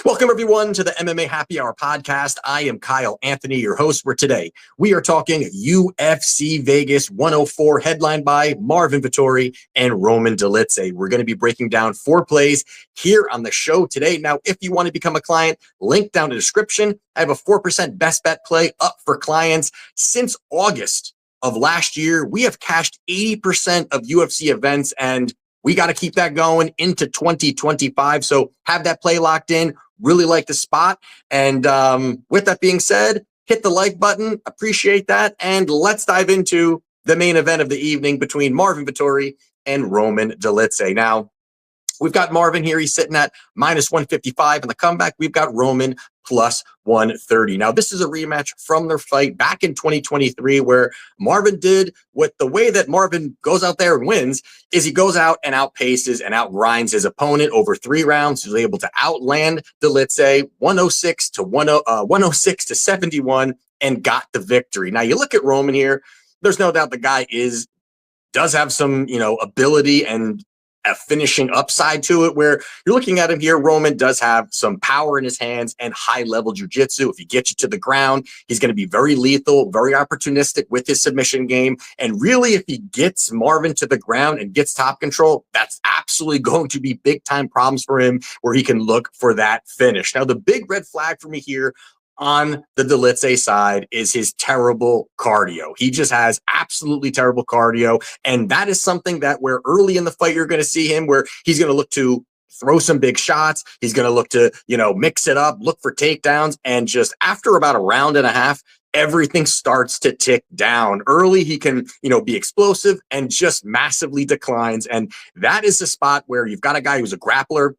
Welcome, everyone, to the MMA Happy Hour podcast. I am Kyle Anthony, your host for today. We are talking UFC Vegas 104, headlined by Marvin Vettori and Roman Dolidze. We're going to be breaking down 4 plays here on the show today. Now, if you want to become a client, link down in the description. I have a 4% best bet play up for clients. Since August of last year, we have cashed 80% of UFC events, and we got to keep that going into 2025. So have that play locked in. Really like the spot. And with that being said, hit the like button. Appreciate that. And let's dive into the main event of the evening between Marvin Vettori and Roman Dolidze. Now, we've got Marvin here. He's sitting at minus 155. In the comeback, we've got Roman plus 130. Now, this is a rematch from their fight back in 2023 where Marvin did what the way that Marvin goes out there and wins is he goes out and outpaces and outgrinds his opponent over 3 rounds. He was able to outland Dolidze 106 to 71 and got the victory. Now, you look at Roman here. There's no doubt the guy does have some, ability and a finishing upside to it where you're looking at him here. Roman does have some power in his hands and high level jiu-jitsu. If he gets you to the ground, he's going to be very lethal, very opportunistic with his submission game. And really, if he gets Marvin to the ground and gets top control, that's absolutely going to be big time problems for him where he can look for that finish. Now, the big red flag for me here on the Dolidze side is his terrible cardio. He just has absolutely terrible cardio. And that is something that where early in the fight, you're going to see him where he's going to look to throw some big shots. He's going to look to, mix it up, look for takedowns. And just after about a round and a half, everything starts to tick down. Early, he can, be explosive and just massively declines. And that is the spot where you've got a guy who's a grappler,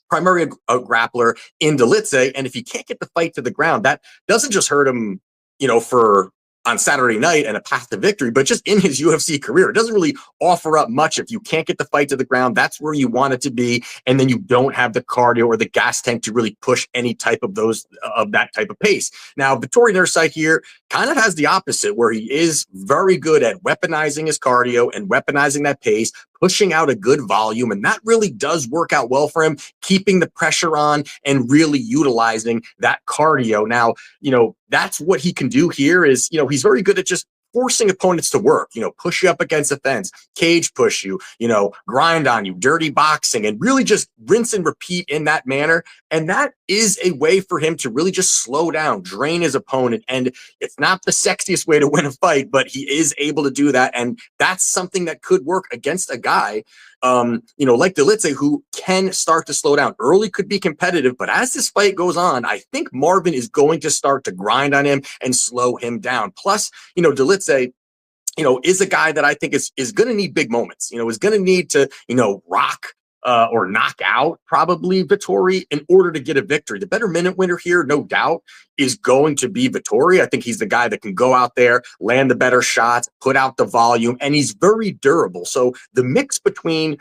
primary grappler in Dolidze, and if he can't get the fight to the ground, that doesn't just hurt him, for on Saturday night and a path to victory, but just in his UFC career. It doesn't really offer up much if you can't get the fight to the ground. That's where you want it to be, and then you don't have the cardio or the gas tank to really push any type of that type of pace. Now, Vettori on their side here kind of has the opposite, where he is very good at weaponizing his cardio and weaponizing that pace, pushing out a good volume, and that really does work out well for him, keeping the pressure on and really utilizing that cardio. Now, that's what he can do here is, he's very good at just forcing opponents to work, push you up against the fence, cage push you, grind on you, dirty boxing, and really just rinse and repeat in that manner. And that is a way for him to really just slow down, drain his opponent. And it's not the sexiest way to win a fight, but he is able to do that. And that's something that could work against a guy, like Dolidze, who can start to slow down. Early could be competitive, but as this fight goes on, I think Marvin is going to start to grind on him and slow him down. Plus, Dolidze, is a guy that I think is going to need big moments, is going to need to, rock or knock out probably Vettori in order to get a victory. The better minute winner here, no doubt, is going to be Vettori. I think he's the guy that can go out there, land the better shots, put out the volume, and he's very durable. So the mix between,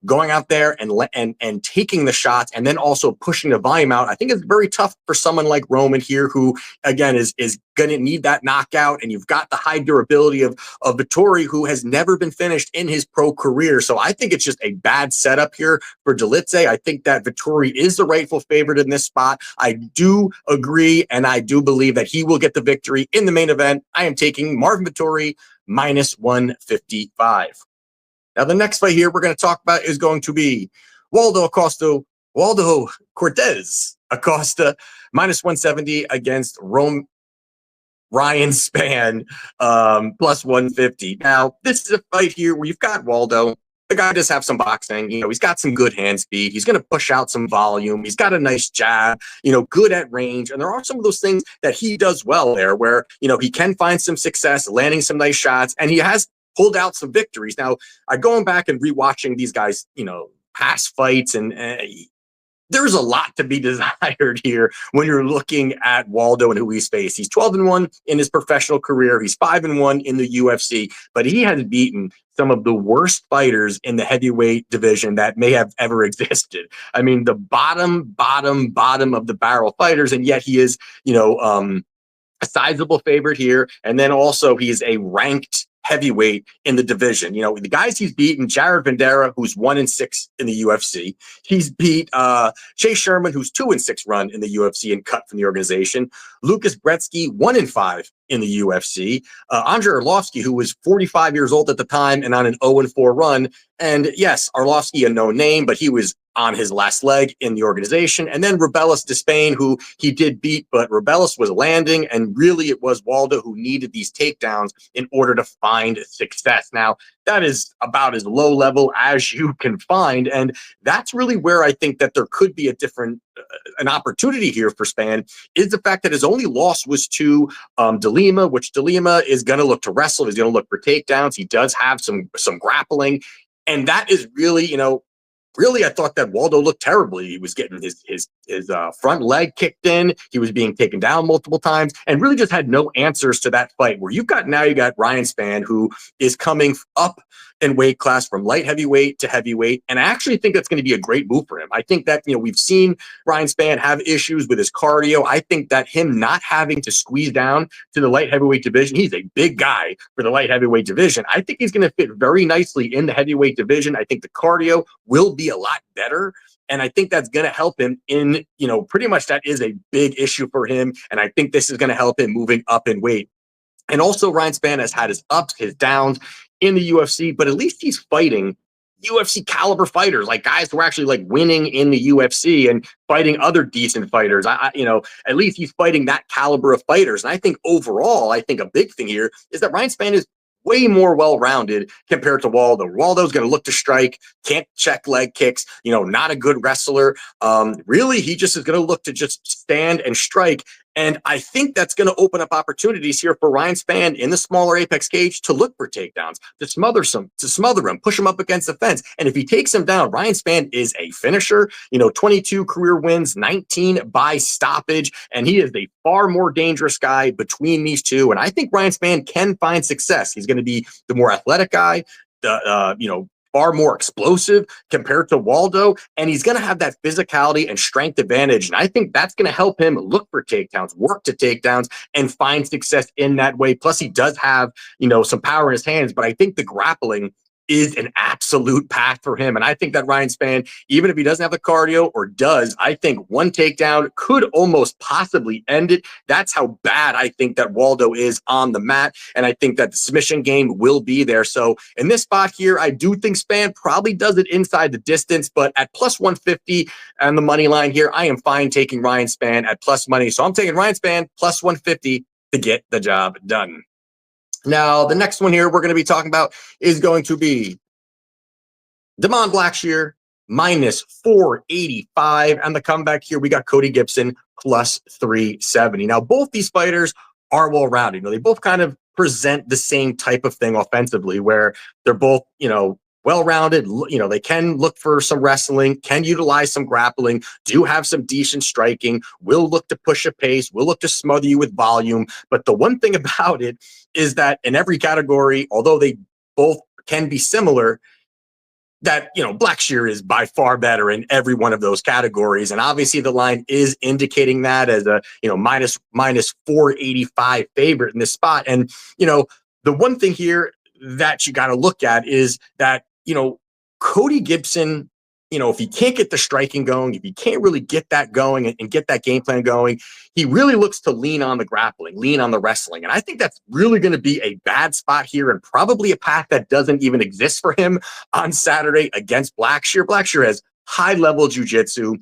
going out there and taking the shots and then also pushing the volume out, I think is very tough for someone like Roman here, who again is going to need that knockout. And you've got the high durability of Vettori, who has never been finished in his pro career. So I think it's just a bad setup here for Dolidze. I think that Vettori is the rightful favorite in this spot. I do agree, and I do believe that he will get the victory in the main event. I am taking Marvin Vettori minus 155. Now, the next fight here we're going to talk about is going to be Waldo Cortes-Acosta minus 170 against Ryan Spann plus 150. Now, this is a fight here where you've got Waldo. The guy does have some boxing. He's got some good hand speed. He's going to push out some volume. He's got a nice jab, good at range. And there are some of those things that he does well there where, he can find some success, landing some nice shots, and he has pulled out some victories. Now, going back and rewatching these guys, past fights, and there's a lot to be desired here when you're looking at Waldo and who he's faced. He's 12-1 in his professional career. He's 5-1 in the UFC, but he has beaten some of the worst fighters in the heavyweight division that may have ever existed. I mean, the bottom of the barrel fighters, and yet he is, a sizable favorite here. And then also he's a ranked heavyweight in the division. You know, the guys he's beaten: Jared Vanderaa, who's 1-6 in the UFC. He's beat Chase Sherman, who's 2-6 run in the UFC and cut from the organization. Lucas Brzeski, 1-5 in the UFC. Andrei Arlovsky, who was 45 years old at the time and on an 0-4 run. And yes, Arlovsky, a no name, but he was on his last leg in the organization. And then Rubelis Despain, who he did beat, but Rubelis was landing, and really it was Waldo who needed these takedowns in order to find success. Now, that is about as low level as you can find, and that's really where I think that there could be a different an opportunity here for Spann, is the fact that his only loss was to DeLima, which DeLima is going to look to wrestle. He's going to look for takedowns. He does have some grappling, and that is really, you know, really, I thought that Waldo looked terribly. He was getting his front leg kicked in. He was being taken down multiple times, and really just had no answers to that fight. Where you got Ryan Spann, who is coming up in weight class from light heavyweight to heavyweight, and I actually think that's going to be a great move for him. I think that, you know, we've seen Ryan Spann have issues with his cardio. I think that him not having to squeeze down to the light heavyweight division — he's a big guy for the light heavyweight division — I think he's going to fit very nicely in the heavyweight division. I think the cardio will be a lot better, and I think that's going to help him in, you know, pretty much that is a big issue for him, and I think this is going to help him moving up in weight. And also, Ryan Spann has had his ups, his downs in the UFC, but at least he's fighting UFC caliber fighters, like guys who are actually like winning in the UFC and fighting other decent fighters. You know, at least he's fighting that caliber of fighters. And I think overall, I think a big thing here is that Ryan Spann is way more well-rounded compared to Waldo. Waldo's going to look to strike, can't check leg kicks, you know, not a good wrestler. Really, he just is going to look to just stand and strike. And I think that's going to open up opportunities here for Ryan Spann in the smaller Apex cage to look for takedowns, to smother him, push him up against the fence. And if he takes him down, Ryan Spann is a finisher. You know, 22 career wins, 19 by stoppage, and he is a far more dangerous guy between these two. And I think Ryan Spann can find success. He's going to be the more athletic guy, you know, far more explosive compared to Waldo, and he's going to have that physicality and strength advantage. And I think that's going to help him look for takedowns, work to takedowns, and find success in that way. Plus, he does have, you know, some power in his hands, but I think the grappling is an absolute path for him. And I think that Ryan Spann, even if he doesn't have the cardio, or does, I think one takedown could almost possibly end it. That's how bad I think that Waldo is on the mat. And I think that the submission game will be there. So in this spot here, I do think Spann probably does it inside the distance, but at plus 150 on the money line here, I am fine taking Ryan Spann at plus money. So I'm taking Ryan Spann plus 150 to get the job done. Now, the next one here we're going to be talking about is going to be Damon Blackshear minus 485. And the comeback here, we got Cody Gibson plus 370. Now, both these fighters are well-rounded. You know, they both kind of present the same type of thing offensively, where they're both, you know, well-rounded. You know, they can look for some wrestling, can utilize some grappling, do have some decent striking, will look to push a pace, will look to smother you with volume. But the one thing about it is that in every category, although they both can be similar, that, you know, Blackshear is by far better in every one of those categories. And obviously the line is indicating that as a, you know, minus 485 favorite in this spot. And, you know, the one thing here that you got to look at is that, you know, Cody Gibson, you know, if he can't get the striking going, if he can't really get that going and get that game plan going, he really looks to lean on the grappling, lean on the wrestling. And I think that's really going to be a bad spot here, and probably a path that doesn't even exist for him on Saturday against Blackshear. Blackshear has high-level jiu-jitsu.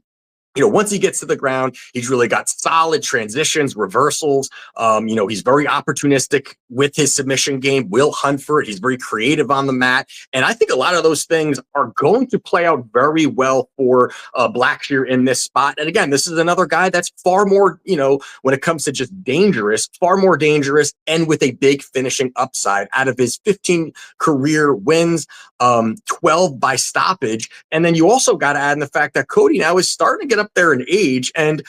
You know, once he gets to the ground, he's really got solid transitions, reversals. You know, he's very opportunistic with his submission game, will hunt for it. He's very creative on the mat. And I think a lot of those things are going to play out very well for Blackshear in this spot. And again, this is another guy that's far more, you know, when it comes to just dangerous, far more dangerous, and with a big finishing upside. Out of his 15 career wins, 12 by stoppage. And then you also got to add in the fact that Cody now is starting to get up up there in age, and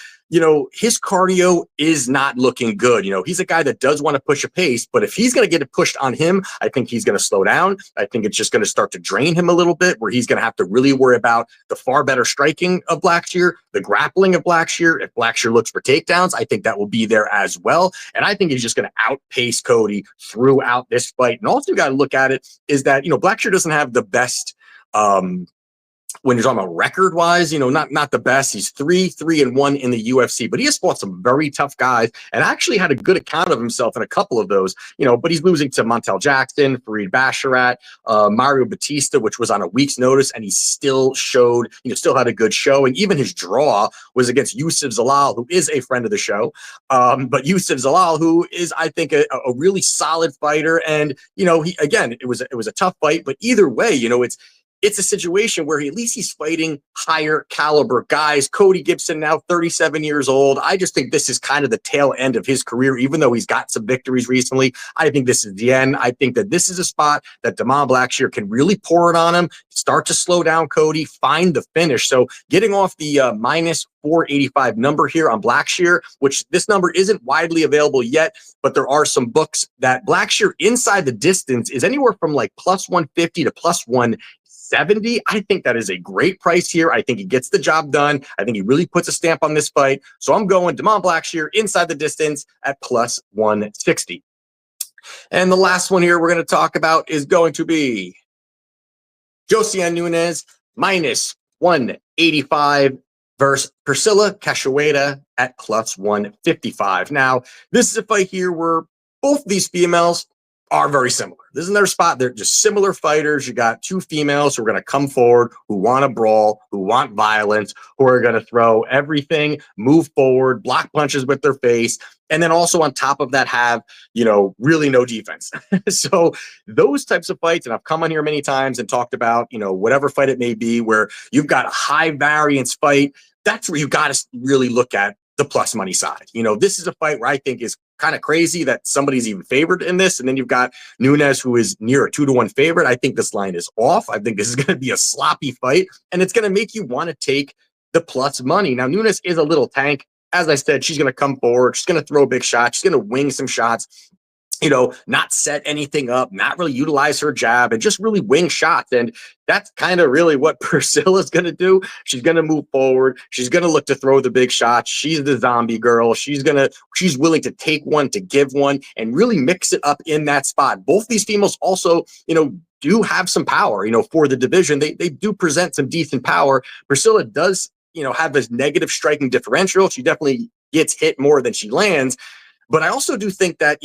his cardio is not looking good. He's a guy that does want to push a pace, but if he's going to get it pushed on him, I think he's going to slow down. I think it's just going to start to drain him a little bit, where he's going to have to really worry about the far better striking of Blackshear, the grappling of Blackshear. If Blackshear looks for takedowns, I think that will be there as well. And I think he's just going to outpace Cody throughout this fight. And also, you got to look at it is that, Blackshear doesn't have the best, when you're talking about record wise, not the best. He's 3-1 in the UFC, but he has fought some very tough guys and actually had a good account of himself in a couple of those, but he's losing to Montel Jackson, Farid Basharat, Mario Batista, which was on a week's notice, and he still showed, still had a good show. And even his draw was against Youssef Zalal, who is a friend of the show. But Youssef Zalal, who is, I think, a really solid fighter. And, it was a tough fight, but either way, it's a situation where at least he's fighting higher caliber guys. Cody Gibson, now 37 years old. I just think this is kind of the tail end of his career, even though he's got some victories recently. I think this is the end. I think that this is a spot that Damon Blackshear can really pour it on him, start to slow down Cody, find the finish. So getting off the minus 485 number here on Blackshear, which this number isn't widely available yet, but there are some books that Blackshear inside the distance is anywhere from like plus 150 to plus 170. I think that is a great price here. I think he gets the job done. I think he really puts a stamp on this fight. So I'm going Damon Blackshear inside the distance at plus 160. And the last one here we're going to talk about is going to be Josiane Nunes minus 185 versus Priscilla Cachoeira at plus 155. Now, this is a fight here where both these females are very similar. This is another spot. They're just similar fighters. You got two females who are going to come forward, who want to brawl, who want violence, who are going to throw everything, move forward, block punches with their face, and then also on top of that have, really no defense. So those types of fights, and I've come on here many times and talked about, whatever fight it may be where you've got a high variance fight, that's where you got to really look at the plus money side. This is a fight where I think is kind of crazy that somebody's even favored in this. And then you've got Nunes, who is near a 2-1 favorite. I think this line is off. I think this is going to be a sloppy fight, and it's going to make you want to take the plus money. Now, Nunes is a little tank. As I said, she's going to come forward. She's going to throw a big shot. She's going to wing some shots, not set anything up, not really utilize her jab, and just really wing shots. And that's kind of really what Priscilla's going to do. She's going to move forward. She's going to look to throw the big shots. She's the zombie girl. She's willing to take one, to give one, and really mix it up in that spot. Both these females also, do have some power, for the division. They do present some decent power. Priscilla does, have this negative striking differential. She definitely gets hit more than she lands. But I also do think that,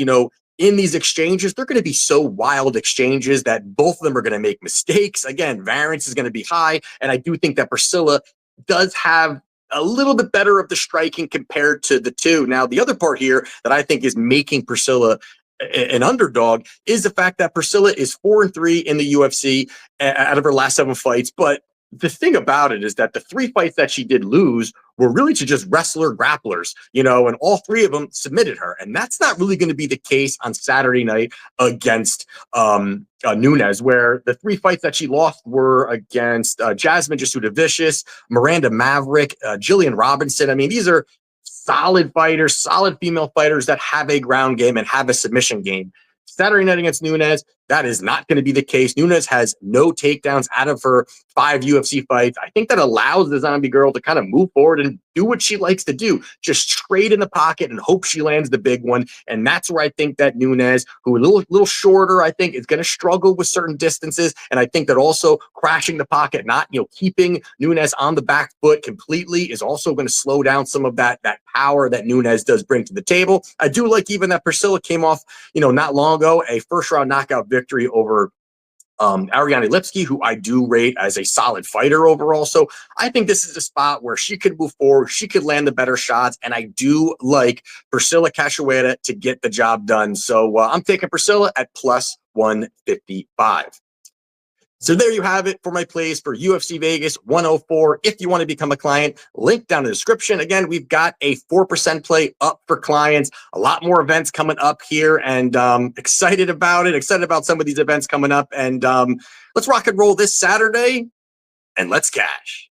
in these exchanges, they're going to be so wild exchanges that both of them are going to make mistakes. Again, variance is going to be high. And I do think that Priscilla does have a little bit better of the striking compared to the two. Now, the other part here that I think is making Priscilla an underdog is the fact that Priscilla is 4-3 in the UFC out of her last 7 fights. But the thing about it is that the 3 fights that she did lose were really to just wrestler grapplers, and all 3 of them submitted her. And that's not really going to be the case on Saturday night against Nunes, where the 3 fights that she lost were against Jasmine Jasuda Vicious, Miranda Maverick, Jillian Robinson. I mean, these are solid fighters, solid female fighters that have a ground game and have a submission game. Saturday night against Nunes, that is not going to be the case. Nunes has no takedowns out of her 5 UFC fights. I think that allows the zombie girl to kind of move forward and do what she likes to do. Just trade in the pocket and hope she lands the big one. And that's where I think that Nunes, who a little shorter, I think is going to struggle with certain distances. And I think that also crashing the pocket, not, keeping Nunes on the back foot completely is also going to slow down some of that power that Nunes does bring to the table. I do like even that Priscilla came off, not long ago, a first-round knockout victory over Ariane Lipsky, who I do rate as a solid fighter overall. So I think this is a spot where she could move forward. She could land the better shots. And I do like Priscilla Cachoeira to get the job done. So I'm taking Priscilla at plus 155. So there you have it for my plays for UFC Vegas 104. If you want to become a client, link down in the description. Again, we've got a 4% play up for clients. A lot more events coming up here, and excited about it. Excited about some of these events coming up. And let's rock and roll this Saturday, and let's cash.